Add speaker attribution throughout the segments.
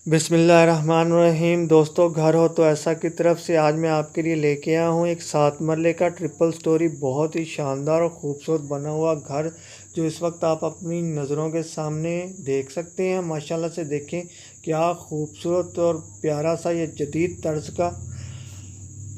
Speaker 1: बिस्मिल्लाहिर्रहमानिर्रहीम। दोस्तों, घर हो तो ऐसा की तरफ से आज मैं आपके लिए लेके आया हूँ एक 7 मरले का ट्रिपल स्टोरी बहुत ही शानदार और ख़ूबसूरत बना हुआ घर, जो इस वक्त आप अपनी नज़रों के सामने देख सकते हैं। माशाल्लाह से देखें क्या खूबसूरत और प्यारा सा ये जदीद तर्ज का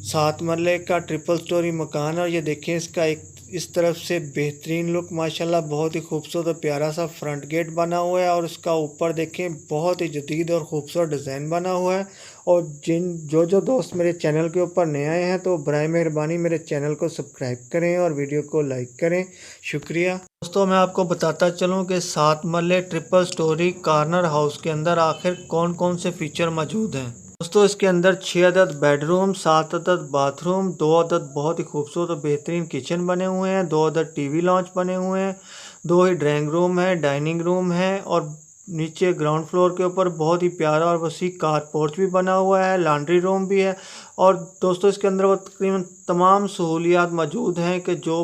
Speaker 1: 7 मरले का ट्रिपल स्टोरी मकान है। और ये देखें इसका एक इस तरफ से बेहतरीन लुक, माशाल्लाह बहुत ही खूबसूरत और प्यारा सा फ्रंट गेट बना हुआ है। और इसका ऊपर देखें बहुत ही जदीद और ख़ूबसूरत डिज़ाइन बना हुआ है। और जो दोस्त मेरे चैनल के ऊपर नए आए हैं तो बराए मेहरबानी मेरे चैनल को सब्सक्राइब करें और वीडियो को लाइक करें, शुक्रिया। दोस्तों, मैं आपको बताता चलूं कि 7 मरले ट्रिपल स्टोरी कॉर्नर हाउस के अंदर आखिर कौन कौन से फीचर मौजूद हैं। दोस्तों, इसके अंदर 6 अदद बेडरूम, 7 अदद बाथरूम, 2 अदद बहुत ही खूबसूरत और बेहतरीन किचन बने हुए हैं, 2 अदद टीवी लॉन्च बने हुए हैं, 2 ही ड्राइंग रूम है, डाइनिंग रूम है। और नीचे ग्राउंड फ्लोर के ऊपर बहुत ही प्यारा और वसी कार पोर्च भी बना हुआ है, लॉन्ड्री रूम भी है। और दोस्तों, इसके अंदर वो तकरीबन तमाम सहूलियात मौजूद हैं कि जो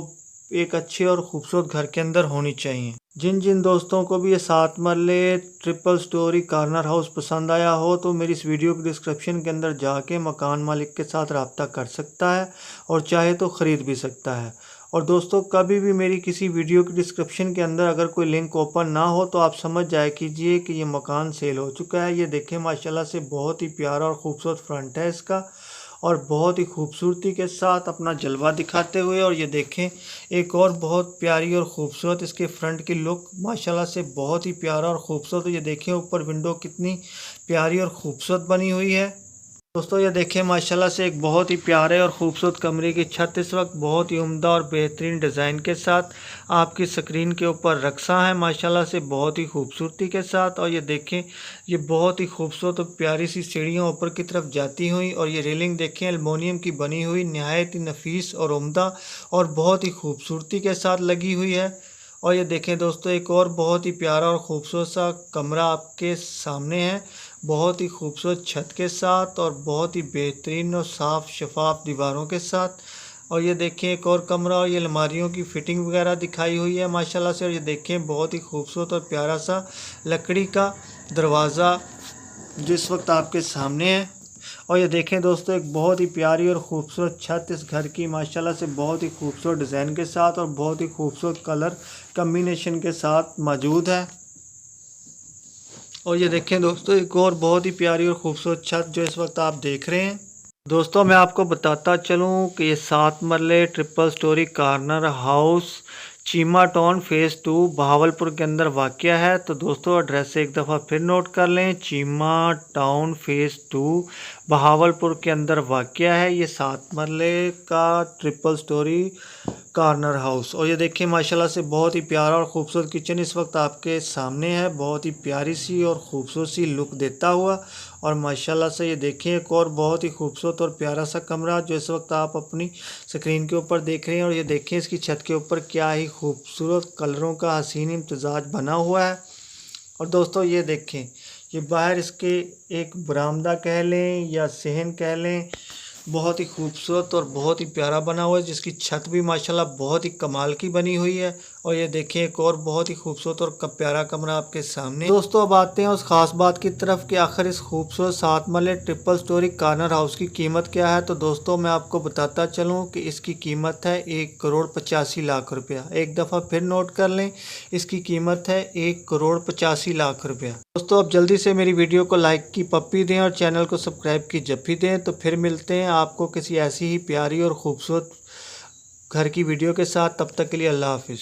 Speaker 1: एक अच्छे और ख़ूबसूरत घर के अंदर होनी चाहिए। जिन जिन दोस्तों को भी ये 7 मरले ट्रिपल स्टोरी कॉर्नर हाउस पसंद आया हो तो मेरी इस वीडियो के डिस्क्रिप्शन के अंदर जाके मकान मालिक के साथ रब्ता कर सकता है और चाहे तो ख़रीद भी सकता है। और दोस्तों, कभी भी मेरी किसी वीडियो के डिस्क्रिप्शन के अंदर अगर कोई लिंक ओपन ना हो तो आप समझ जाए कीजिए कि ये मकान सेल हो चुका है। ये देखें माशाल्लाह से बहुत ही प्यारा और ख़ूबसूरत फ्रंट है इसका, और बहुत ही खूबसूरती के साथ अपना जलवा दिखाते हुए। और ये देखें एक और बहुत प्यारी और ख़ूबसूरत इसके फ्रंट की लुक, माशाल्लाह से बहुत ही प्यारा और ख़ूबसूरत। ये देखें ऊपर विंडो कितनी प्यारी और ख़ूबसूरत बनी हुई है। दोस्तों, ये देखें माशाल्लाह से एक बहुत ही प्यारे और ख़ूबसूरत कमरे की छत इस वक्त बहुत ही उम्दा और बेहतरीन डिज़ाइन के साथ आपकी स्क्रीन के ऊपर रखा है, माशाल्लाह से बहुत ही खूबसूरती के साथ। और ये देखें ये बहुत ही खूबसूरत और प्यारी सी सीढ़ियाँ ऊपर की तरफ जाती हुई, और ये रेलिंग देखें एल्युमिनियम की बनी हुई, नहायत ही नफीस और उम्दा और बहुत ही खूबसूरती के साथ लगी हुई है। और ये देखें दोस्तों, एक और बहुत ही प्यारा और ख़ूबसूरत सा कमरा आपके सामने है, बहुत ही खूबसूरत छत के साथ और बहुत ही बेहतरीन और साफ़ शफाफ दीवारों के साथ। और ये देखें एक और कमरा, और ये अलमारियों की फ़िटिंग वगैरह दिखाई हुई है माशाल्लाह से। और ये देखें बहुत ही खूबसूरत और प्यारा सा लकड़ी का दरवाज़ा जिस वक्त आपके सामने है। और ये देखें दोस्तों, एक बहुत ही प्यारी और ख़ूबसूरत छत इस घर की, माशाल्लाह से बहुत ही खूबसूरत डिज़ाइन के साथ और बहुत ही खूबसूरत कलर कम्बिनेशन के साथ मौजूद है। और ये देखें दोस्तों, एक और बहुत ही प्यारी और ख़ूबसूरत छत जो इस वक्त आप देख रहे हैं। दोस्तों, मैं आपको बताता चलूं कि ये 7 मरले triple storey corner house Cheema town phase 2 Bahawalpur के अंदर वाक़या है। तो दोस्तों, एड्रेस एक दफ़ा फिर नोट कर लें, चीमा टाउन फ़ेज़ 2 बहावलपुर के अंदर वाक़या है ये 7 मरले का ट्रिपल स्टोरी कॉर्नर हाउस। और ये देखिए माशाल्लाह से बहुत ही प्यारा और ख़ूबसूरत किचन इस वक्त आपके सामने है, बहुत ही प्यारी सी और ख़ूबसूरत सी लुक देता हुआ। और माशाल्लाह से ये देखें एक और बहुत ही खूबसूरत और प्यारा सा कमरा जो इस वक्त आप अपनी स्क्रीन के ऊपर देख रहे हैं। और ये देखें इसकी छत के ऊपर क्या ही खूबसूरत कलरों का हसीन इम्तजाज बना हुआ है। और दोस्तों, ये देखें ये बाहर इसके एक बरामदा कह लें या सहन कह लें, बहुत ही खूबसूरत और बहुत ही प्यारा बना हुआ है, जिसकी छत भी माशाल्लाह बहुत ही कमाल की बनी हुई है। और ये देखें एक और बहुत ही खूबसूरत और प्यारा कमरा आपके सामने। दोस्तों, अब आते हैं उस ख़ास बात की तरफ कि आखिर इस खूबसूरत 7 मरले ट्रिपल स्टोरी कॉर्नर हाउस की कीमत क्या है। तो दोस्तों, मैं आपको बताता चलूँ कि इसकी कीमत है 1,85,00,000 रुपया। एक दफ़ा फिर नोट कर लें, इसकी कीमत है 1,85,00,000 रुपया। दोस्तों, अब जल्दी से मेरी वीडियो को लाइक की पप्पी दें और चैनल को सब्सक्राइब की जप्पी दें। तो फिर मिलते हैं आपको किसी ऐसी ही प्यारी और ख़ूबसूरत घर की वीडियो के साथ। तब तक के लिए अल्लाह हाफिज़।